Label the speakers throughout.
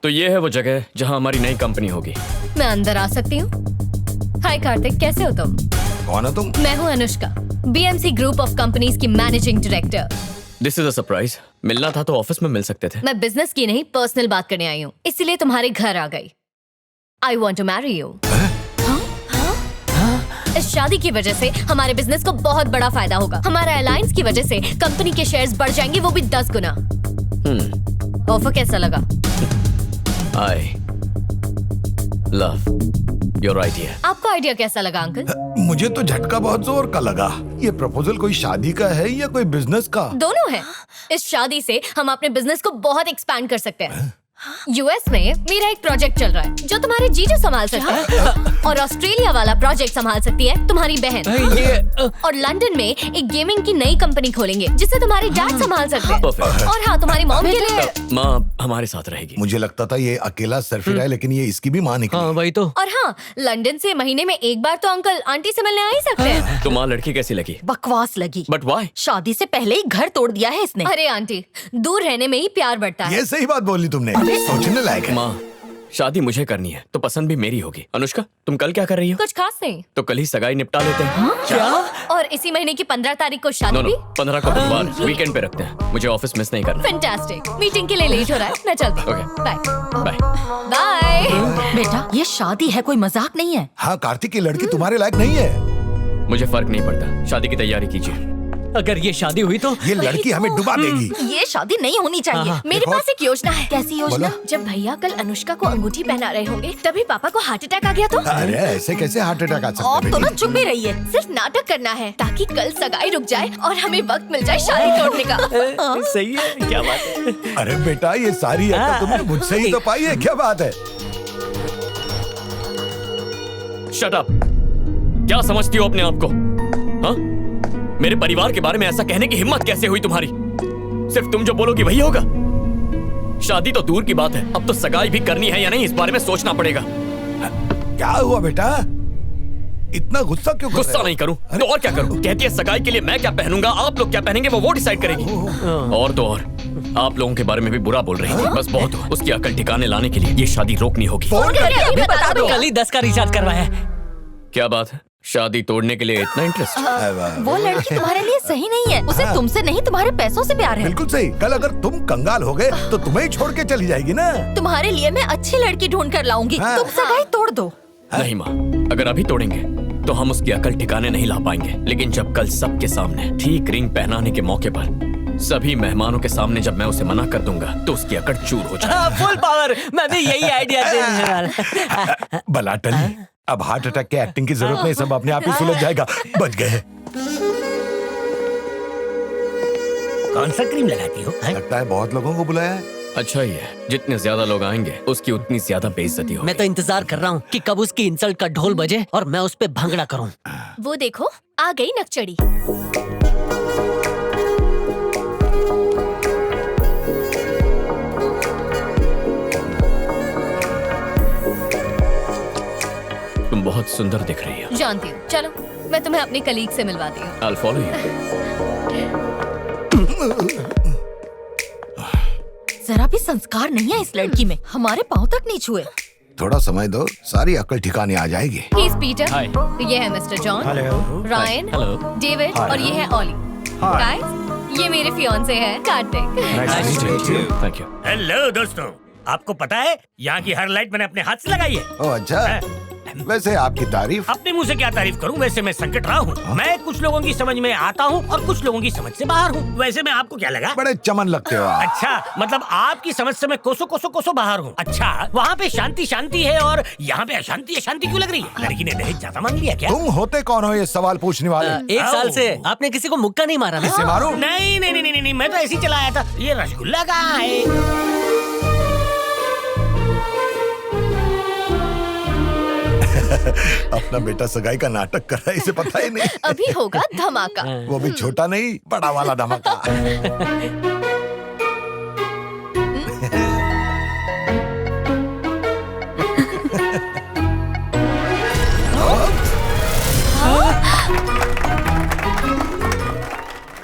Speaker 1: तो ये है वो जगह जहाँ हमारी नई कंपनी होगी।
Speaker 2: मैं अंदर आ सकती हूँ? हाय कार्तिक, कैसे हो तुम?
Speaker 3: कौन हो तुम?
Speaker 2: मैं हूँ Anushka, BMC group of companies की managing director.
Speaker 1: This is a surprise. मिलना था तो ऑफिस में मिल सकते थे।
Speaker 2: मैं बिजनेस की नहीं, पर्सनल बात करने आई हूँ, इसीलिए तुम्हारे घर आ गई। I want to marry you. इस शादी की वजह से हमारे बिजनेस को बहुत बड़ा फायदा होगा। हमारा अलायंस की वजह से कंपनी के शेयर्स बढ़ जाएंगे, वो भी 10 गुना। ऑफर कैसा लगा?
Speaker 1: I love your idea.
Speaker 2: आपको आइडिया कैसा लगा अंकल?
Speaker 3: मुझे तो झटका बहुत जोर का लगा। ये प्रपोजल कोई शादी का है या कोई बिजनेस का?
Speaker 2: दोनों है। इस शादी से हम अपने बिजनेस को बहुत एक्सपैंड कर सकते हैं। यूएस में मेरा एक प्रोजेक्ट चल रहा है जो तुम्हारे जीजू संभाल सकते हैं, और ऑस्ट्रेलिया वाला प्रोजेक्ट संभाल सकती है तुम्हारी बहन। और लंदन में एक गेमिंग की नई कंपनी खोलेंगे जिसे तुम्हारे डैड संभाल सकते हैं।
Speaker 1: Perfect.
Speaker 2: और हाँ, तुम्हारी मॉम के लिए।
Speaker 1: माँ हमारे साथ रहेगी।
Speaker 3: मुझे लगता था ये अकेला सरफिरा है, लेकिन ये इसकी भी माँ निकली।
Speaker 4: हाँ वही तो।
Speaker 2: और हाँ, लंदन से महीने में एक बार तो अंकल आंटी से मिलने आ ही सकते हैं।
Speaker 1: तो माँ लड़की कैसी लगी?
Speaker 5: बकवास लगी।
Speaker 1: But why?
Speaker 5: शादी से पहले ही घर तोड़ दिया है इसने।
Speaker 2: अरे आंटी, दूर रहने में ही प्यार बढ़ता है।
Speaker 3: ये सही बात बोली तुमने, सोचने लायक है।
Speaker 1: माँ शादी मुझे करनी है तो पसंद भी मेरी होगी। अनुष्का तुम कल क्या कर रही हो?
Speaker 2: कुछ खास नहीं।
Speaker 1: तो कल ही सगाई निपटा लेते हैं।
Speaker 2: क्या? और इसी महीने की 15 तारीख को शादी
Speaker 1: नो
Speaker 2: भी?
Speaker 1: 15 को बुधवार वीकेंड पे रखते हैं। मुझे ऑफिस मिस नहीं करना।
Speaker 2: फैंटास्टिक। मीटिंग के लिए लेट हो रहा है, मैं चलती हूँ।
Speaker 1: Okay.
Speaker 2: Bye
Speaker 1: bye.
Speaker 2: बाय।
Speaker 5: बेटा ये शादी है, कोई मजाक नहीं है।
Speaker 3: हाँ, कार्तिक की लड़की तुम्हारे लायक नहीं है।
Speaker 1: मुझे फर्क नहीं पड़ता, शादी की तैयारी कीजिए।
Speaker 4: अगर ये शादी हुई तो
Speaker 3: ये लड़की हमें डुबा देगी।
Speaker 5: ये शादी नहीं होनी चाहिए।
Speaker 2: मेरे पास एक योजना है।
Speaker 5: कैसी योजना?
Speaker 2: जब भैया कल अनुष्का को अंगूठी पहना रहे होंगे तभी पापा को हार्ट अटैक आ गया तो?
Speaker 3: अरे ऐसे कैसे हार्ट अटैक आ सकता
Speaker 5: आप
Speaker 3: है
Speaker 5: तो ना
Speaker 3: बेटी?
Speaker 5: चुप ही रहिए।
Speaker 2: सिर्फ नाटक करना है ताकि कल सगाई रुक जाए और हमें वक्त मिल जाए शादी तोड़ने का।
Speaker 4: सही है, क्या बात है।
Speaker 3: अरे बेटा ये सारी अकल तुमने मुझसे ही तो पाई है, क्या बात है?
Speaker 1: Shut up. क्या समझती हो अपने आप को? हाँ? मेरे परिवार के बारे में ऐसा कहने की हिम्मत कैसे हुई तुम्हारी? सिर्फ तुम जो बोलोगी वही होगा? शादी तो दूर की बात है, अब तो सगाई भी करनी है या नहीं इस बारे में सोचना पड़ेगा।
Speaker 3: क्या हुआ बेटा, इतना गुस्सा क्यों कर रहे
Speaker 1: गुस्सा
Speaker 3: हो?
Speaker 1: नहीं करूं तो और क्या करूं? कहती है सगाई के लिए मैं क्या पहनूंगा, आप लोग क्या पहनेंगे वो डिसाइड करेगी। और तो और आप लोगों के बारे में भी बुरा बोल रही थी। बस बहुत हो, उसकी अकल ठिकाने लाने के लिए ये शादी रोकनी होगी।
Speaker 3: फोन करके
Speaker 2: अभी बता दो।
Speaker 4: कल ही 10 का रिचार्ज करवाया है।
Speaker 1: क्या बात है, शादी तोड़ने के लिए इतना इंटरेस्ट?
Speaker 5: वो लड़की तुम्हारे लिए सही नहीं है। उसे तुमसे नहीं तुम्हारे पैसों से प्यार है।
Speaker 3: बिल्कुल सही। कल अगर तुम कंगाल हो गए तो तुम्हें ही छोड़ के चली जाएगी ना।
Speaker 5: तुम्हारे लिए मैं अच्छी लड़की ढूंढ कर लाऊंगी।
Speaker 3: हाँ।
Speaker 5: तुम सगाई तोड़ दो।
Speaker 1: नहीं माँ, अगर अभी तोड़ेंगे तो हम उसकी अकल ठिकाने नहीं ला पाएंगे। लेकिन जब कल सबके सामने ठीक रिंग पहनाने के मौके पर सभी मेहमानों के सामने जब मैं उसे मना कर दूंगा तो उसकी अकड़ चूर हो जाएगी।
Speaker 4: Full power. मैं भी यही आइडिया देने वाला।
Speaker 3: भला टली, अब हार्ट अटैक की एक्टिंग की जरूरत नहीं, सब अपने आप ही सुलझ जाएगा। बच गए।
Speaker 4: कौन सा क्रीम लगाती हो?
Speaker 3: लगता है बहुत लोगों को बुलाया है।
Speaker 1: अच्छा ही है, जितने ज्यादा लोग आएंगे उसकी उतनी ज्यादा बेइज्जती होगी।
Speaker 4: मैं तो इंतजार कर रहा हूँ कि कब उसकी इंसल्ट का ढोल बजे और मैं उस पे भंगड़ा करूँ।
Speaker 2: वो देखो आ गई नकचड़ी।
Speaker 1: तुम बहुत सुंदर दिख रही हो।
Speaker 2: जानती हूँ, चलो मैं तुम्हें अपने कलीग से मिलवाती हूँ।
Speaker 1: I'll follow you.
Speaker 5: जरा भी संस्कार नहीं है इस लड़की में, हमारे पाँव तक नहीं छुए।
Speaker 3: थोड़ा समय दो, सारी अकल ठिकाने आ जाएगी।
Speaker 2: He is Peter.
Speaker 1: Hi.
Speaker 2: ये है mister John, Ryan,
Speaker 1: Hello.
Speaker 2: David और ये है ऑली। गाइस, ये मेरे फियांसे हैं कार्तिक।
Speaker 1: Thank you.
Speaker 6: हेलो दोस्तों, आपको पता है यहाँ की हर लाइट मैंने अपने हाथ से लगाई है।
Speaker 3: ओ अच्छा, वैसे आपकी तारीफ।
Speaker 6: अपने मुंह से क्या तारीफ करूँ, वैसे मैं संकट रहा हूँ। मैं कुछ लोगों की समझ में आता हूँ और कुछ लोगों की समझ से बाहर हूँ। वैसे मैं आपको क्या लगा?
Speaker 3: बड़े चमन लगते हो आप।
Speaker 6: अच्छा, मतलब आपकी समझ से मैं कोसों बाहर हूँ। अच्छा, वहाँ पे शांति शांति है और यहाँ पे अशांति अशांति क्यों लग रही है? लड़की ने दहेज ज्यादा मांग लिया क्या?
Speaker 3: तुम होते कौन हो ये सवाल पूछने वाले?
Speaker 4: 1 साल से आपने किसी को मुक्का नहीं मारा ना?
Speaker 3: इसे मारो।
Speaker 6: नहीं नहीं नहीं नहीं, मैं तो ऐसे ही चलाया था। ये रसगुल्ला कहाँ है?
Speaker 3: अपना बेटा सगाई का नाटक कर रहा है, इसे पता ही नहीं।
Speaker 2: अभी होगा धमाका।
Speaker 3: वो भी छोटा नहीं, बड़ा वाला धमाका।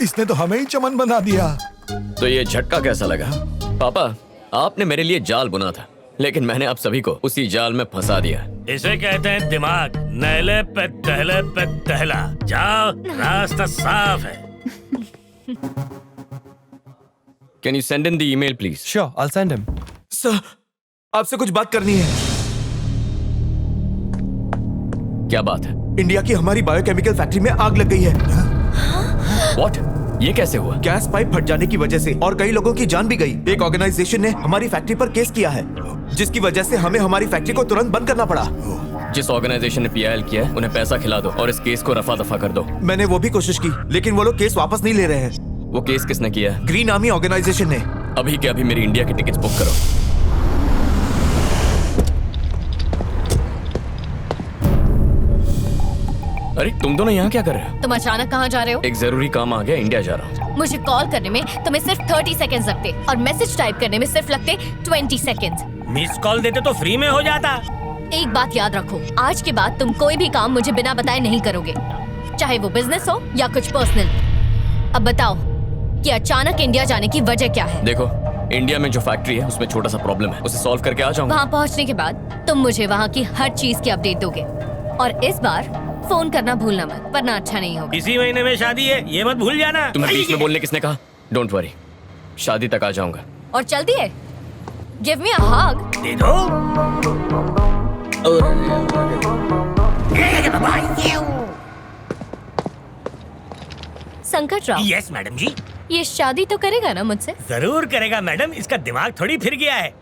Speaker 3: इसने तो हमें ही चमन बना दिया।
Speaker 1: तो ये झटका कैसा लगा? पापा, आपने मेरे लिए जाल बुना था, लेकिन मैंने आप सभी को उसी जाल में फंसा दिया।
Speaker 6: इसे कहते हैं दिमाग। नहले पे दहला। जाओ, रास्ता साफ है।
Speaker 1: Can you send in the email please?
Speaker 7: Sure, I'll send him.
Speaker 8: Sir, आपसे कुछ बात करनी है।
Speaker 1: क्या बात है?
Speaker 8: इंडिया की हमारी बायोकेमिकल फैक्ट्री में आग लग गई है।
Speaker 1: व्हाट? ये कैसे हुआ?
Speaker 8: गैस पाइप फट जाने की वजह से और कई लोगों की जान भी गई। एक ऑर्गेनाइजेशन ने हमारी फैक्ट्री पर केस किया है, जिसकी वजह से हमें हमारी फैक्ट्री को तुरंत बंद करना पड़ा।
Speaker 1: जिस ऑर्गेनाइजेशन ने पीआईएल किया है उन्हें पैसा खिला दो और इस केस को रफा दफा कर दो।
Speaker 8: मैंने वो भी कोशिश की, लेकिन वो लोग केस वापस नहीं ले रहे हैं।
Speaker 1: वो केस किसने किया है?
Speaker 8: ग्रीन आर्मी ऑर्गेनाइजेशन ने।
Speaker 1: अभी के अभी मेरी इंडिया की टिकट्स बुक करो। अरे तुम दोनों यहाँ क्या कर रहे हो?
Speaker 2: तुम अचानक कहाँ जा रहे हो?
Speaker 1: एक जरूरी काम आ गया, इंडिया जा रहा हूँ।
Speaker 2: मुझे कॉल करने में तुम्हें सिर्फ 30 सेकंड्स लगते और मैसेज टाइप करने में सिर्फ लगते 20 सेकंड्स।
Speaker 6: मिस कॉल देते तो फ्री में हो जाता।
Speaker 2: एक बात याद रखो, आज के बाद तुम कोई भी काम मुझे बिना बताए नहीं करोगे, चाहे वो बिजनेस हो या कुछ पर्सनल। अब बताओ कि अचानक इंडिया जाने की वजह क्या है?
Speaker 1: देखो, इंडिया में जो फैक्ट्री है उसमें छोटा सा प्रॉब्लम है, उसे सॉल्व करके आ जाऊंगा।
Speaker 2: वहाँ पहुँचने के बाद तुम मुझे वहाँ की हर चीज की अपडेट दोगे और इस बार फोन करना भूलना मत, वरना अच्छा नहीं होगा।
Speaker 6: इसी महीने में शादी है, ये मत भूल जाना।
Speaker 1: तुम्हें बीच में बोलने किसने कहा? डोंट वरी, शादी तक आ जाऊंगा।
Speaker 2: और चलती है, गिव मी अ हग।
Speaker 6: दे दो।
Speaker 2: संकटराव,
Speaker 6: यस मैडम जी।
Speaker 2: ये शादी तो करेगा ना मुझसे?
Speaker 6: जरूर करेगा मैडम, इसका दिमाग थोड़ी फिर गया है।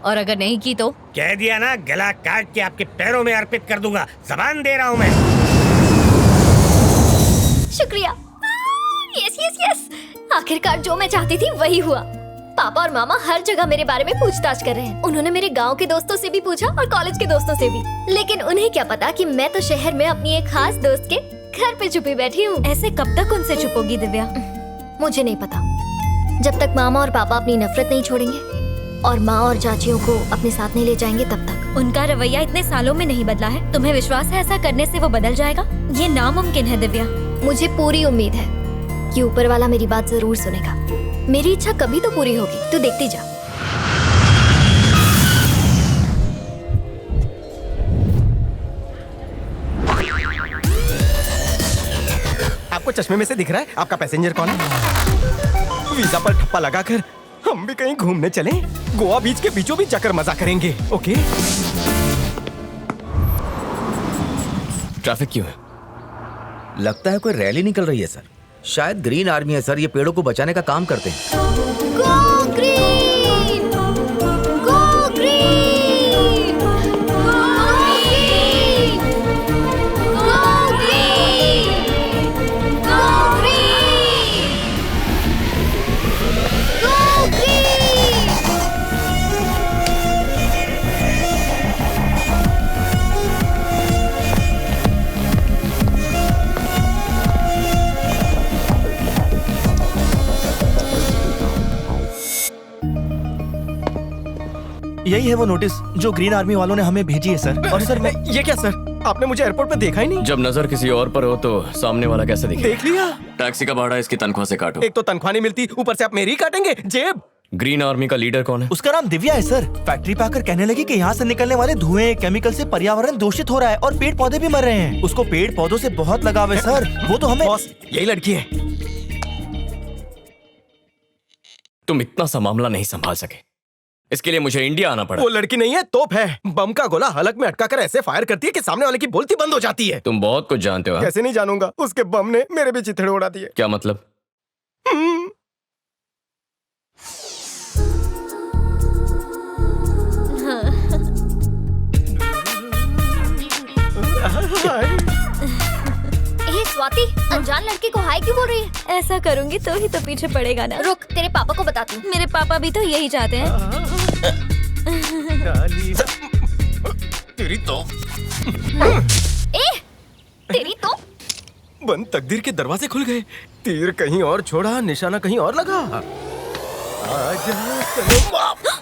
Speaker 2: और अगर नहीं की तो?
Speaker 6: कह दिया ना, गला काट के आपके पैरों में अर्पित कर दूंगा। जबान दे रहा हूँ मैं।
Speaker 2: शुक्रिया। यस यस यस, आखिरकार जो मैं चाहती थी वही हुआ। पापा और मामा हर जगह मेरे बारे में पूछताछ कर रहे हैं। उन्होंने मेरे गांव के दोस्तों से भी पूछा और कॉलेज के दोस्तों से भी, लेकिन उन्हें क्या पता कि मैं तो शहर में अपनी एक खास दोस्त के घर पे छुपी बैठी हूँ।
Speaker 5: ऐसे कब तक उनसे छुपोगी दिव्या?
Speaker 2: मुझे नहीं पता, जब तक मामा और पापा अपनी नफरत नहीं छोड़ेंगे और माँ और चाचियों को अपने साथ नहीं ले जाएंगे तब तक।
Speaker 5: उनका रवैया इतने सालों में नहीं बदला है। तुम्हें विश्वास है ऐसा करने से वो बदल जाएगा? ये नामुमकिन है दिव्या।
Speaker 2: मुझे पूरी उम्मीद है कि ऊपर वाला मेरी बात जरूर सुनेगा। मेरी इच्छा कभी तो पूरी होगी, तू देखती जा।
Speaker 7: आपको चश्मे में से दिख रहा है आपका पैसेंजर कौन है? वीजा पर ठप्पा लगाकर हम भी कहीं घूमने चलें। गोवा बीच के बीचों बीच जाकर मजा करेंगे। ओके?
Speaker 1: ट्रैफिक क्यों है?
Speaker 9: लगता है कोई रैली निकल रही है सर। शायद ग्रीन आर्मी है सर, ये पेड़ों को बचाने का काम करते हैं।
Speaker 2: Go green! Go green! Go green! Go green! Go green! Go green!
Speaker 7: यही है वो नोटिस जो ग्रीन आर्मी वालों ने हमें भेजी है सर। और सर मैं ये क्या सर, आपने मुझे एयरपोर्ट पे देखा ही नहीं?
Speaker 1: जब नजर किसी और पर हो तो सामने वाला कैसे दिखे?
Speaker 7: देख लिया।
Speaker 1: टैक्सी का भाड़ा इसकी तनख्वाह से काटो।
Speaker 7: एक तो तनख्वाह नहीं मिलती, ऊपर से आप मेरी ही काटेंगे जेब।
Speaker 1: ग्रीन आर्मी का लीडर कौन है?
Speaker 7: उसका नाम दिव्या है सर। फैक्ट्री पे आकर कहने लगी कि यहाँ से निकलने वाले धुएं केमिकल से पर्यावरण दूषित हो रहा है और पेड़ पौधे भी मर रहे हैं। उसको पेड़ पौधों से बहुत लगाव है सर। वो तो हमें बॉस, यही लड़की है।
Speaker 1: तुम इतना सा मामला नहीं संभाल सके, इसके लिए मुझे इंडिया आना पड़ा।
Speaker 7: वो लड़की नहीं है, तोप है। बम का गोला हलक में अटका कर ऐसे फायर करती है कि सामने वाले की बोलती बंद हो जाती है।
Speaker 1: तुम बहुत कुछ जानते हो।
Speaker 7: कैसे नहीं जानूंगा, उसके बम ने मेरे भी चिथड़े उड़ा दिए।
Speaker 1: क्या मतलब?
Speaker 2: स्वाति, अनजान लड़की को हाय क्यों बोल रही है?
Speaker 5: ऐसा करूंगी तो ही तो पीछे पड़ेगा ना।
Speaker 2: रुक, तेरे पापा को बताती हूँ।
Speaker 5: मेरे पापा भी तो यही चाहते हैं।
Speaker 7: तेरी तो
Speaker 2: तेरी तो
Speaker 7: बंद तकदीर के दरवाजे खुल गए। तीर कहीं और छोड़ा, निशाना कहीं और लगा।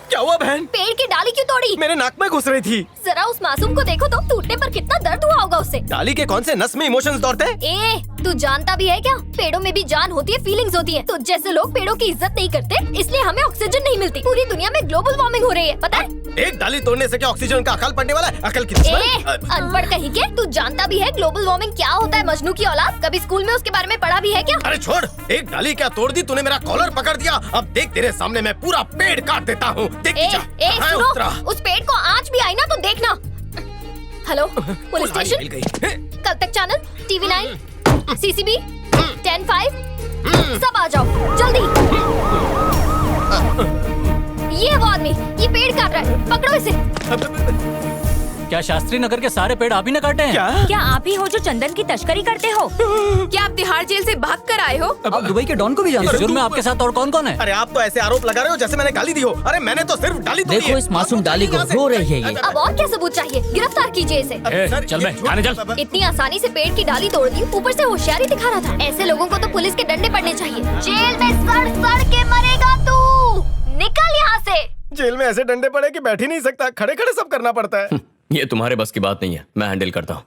Speaker 7: क्या हुआ बहन?
Speaker 2: पेड़ की डाली क्यों तोड़ी?
Speaker 7: मेरे नाक में घुस रही थी।
Speaker 2: जरा उस मासूम को देखो तो, टूटने पर कितना दर्द हुआ होगा उससे।
Speaker 7: डाली के कौन से नस में इमोशंस दौड़ते हैं?
Speaker 2: तू जानता भी है क्या? पेड़ों में भी जान होती है, फीलिंग्स होती है। तो जैसे लोग पेड़ों की इज्जत नहीं करते, इसलिए हमें ऑक्सीजन नहीं मिलती। पूरी दुनिया में ग्लोबल वार्मिंग हो रही है, पता है?
Speaker 7: एक
Speaker 10: डाली तोड़ने से क्या ऑक्सीजन का अकाल पड़ने वाला है? अकल की
Speaker 2: अनपढ़ कहीं के, तू जानता भी है ग्लोबल वार्मिंग क्या होता है? मजनू की औलाद, कभी स्कूल में उसके बारे में पढ़ा भी है क्या?
Speaker 10: अरे छोड़, एक डाली क्या तोड़ दी तूने, मेरा कॉलर पकड़ दिया। अब देख तेरे सामने मैं पूरा पेड़ काट देता हूँ।
Speaker 2: सुनो, उस पेड़ को आँच भी आई ना तो देखना। हेलो पुलिस स्टेशन, कल तक चैनल TV9, CCB 10-5 सब आ जाओ जल्दी। ये वो आदमी ये पेड़ काट रहा है, पकड़ो इसे।
Speaker 11: क्या शास्त्री नगर के सारे पेड़ आप ही न काटे हैं?
Speaker 5: क्या आप ही हो जो चंदन की तस्करी करते हो?
Speaker 12: क्या आप तिहाड़ जेल से भाग कर आए हो?
Speaker 11: आप दुबई के डॉन को भी जानते हो? जुर्म में आपके साथ और कौन कौन है?
Speaker 10: अरे आप तो ऐसे आरोप लगा रहे हो जैसे मैंने गाली दी हो। अरे मैंने तो सिर्फ डाली तोड़ी है।
Speaker 4: देखो इस मासूम डाली को, रो रही है ये।
Speaker 2: अब और क्या सबूत चाहिए? गिरफ्तार कीजिए इसे।
Speaker 1: चल बे, थाने चल।
Speaker 2: इतनी आसानी से पेड़ की डाली तोड़ दी, ऊपर से होशियारी दिखा रहा था। ऐसे लोगों को तो पुलिस के डंडे पड़ने चाहिए। जेल में सड़ सड़ के मरेगा तू। निकल यहाँ से।
Speaker 10: जेल में ऐसे डंडे पड़े कि बैठ ही नहीं सकता, खड़े खड़े सब करना पड़ता है।
Speaker 1: ये तुम्हारे बस की बात नहीं है, मैं हैंडल करता हूँ।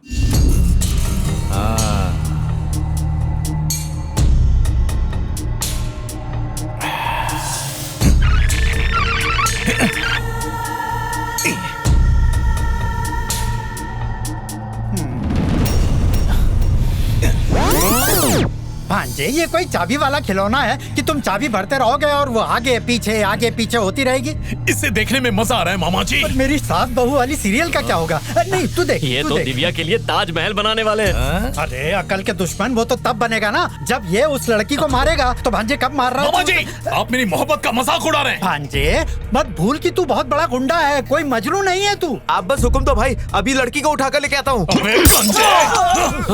Speaker 13: भांजे, ये कोई चाबी वाला खिलौना है कि तुम चाबी भरते रहोगे और वो आगे पीछे होती रहेगी?
Speaker 3: इससे देखने में मजा आ रहा है मामा जी।
Speaker 13: और मेरी सास बहू वाली सीरियल का क्या होगा? नहीं तू देख,
Speaker 1: ये तो दिव्या के लिए ताजमहल बनाने वाले हैं।
Speaker 13: अरे अकल के दुश्मन वो तो तब बनेगा ना जब ये उस लड़की को मारेगा। तो भांजे कब मार रहा है?
Speaker 3: मामा जी, आप मेरी मोहब्बत का मजाक उड़ा रहे हैं।
Speaker 13: भांजे मत भूल कि तू बहुत बड़ा गुंडा है, कोई मजनू नहीं है तू।
Speaker 8: आप बस हुक्म दो भाई, अभी लड़की को उठा कर लेके आता हूँ।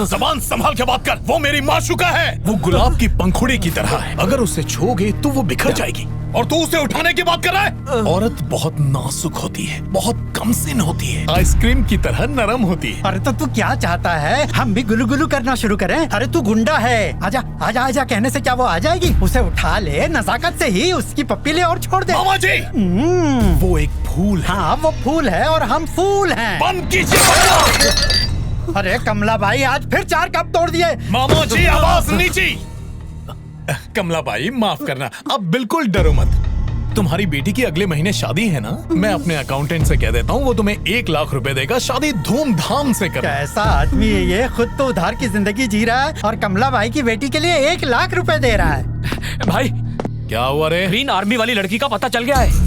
Speaker 3: जबान संभाल के बात कर, वो मेरी माशूका है। वो गुलाब की पंखुड़ी की तरह है, अगर उसे छूओगे तो वो बिखर जाएगी। और तू उसे उठाने की बात कर रहा है? औरत बहुत नाजुक होती है, बहुत कमसिन होती है, आइसक्रीम की तरह नरम होती है।
Speaker 13: अरे तो तू क्या चाहता है, हम भी गुलू गुलू करना शुरू करें? अरे तू गुंडा है, आजा आजा आजा कहने से क्या वो आ जाएगी? उसे उठा ले, नजाकत से ही उसकी पप्पी ले और छोड़ दे।
Speaker 3: मामा जी, वो एक फूल है।
Speaker 13: हाँ वो फूल है और हम फूल हैं।
Speaker 3: बंद कीजिए।
Speaker 13: अरे कमला भाई, आज फिर 4 कप तोड़ दिए।
Speaker 3: मामा जी आवाज नीचे। कमला भाई माफ करना, अब बिल्कुल डरो मत। तुम्हारी बेटी की अगले महीने शादी है ना? मैं अपने अकाउंटेंट से कह देता हूँ, वो तुम्हें 1 लाख रुपए देगा। शादी धूमधाम से कर।
Speaker 13: कैसा आदमी है ये, खुद तो उधार की जिंदगी जी रहा है और कमला भाई की बेटी के लिए 1 लाख रुपए दे रहा है।
Speaker 1: भाई
Speaker 3: क्या हुआ रे?
Speaker 11: ग्रीन आर्मी वाली लड़की का पता चल गया है।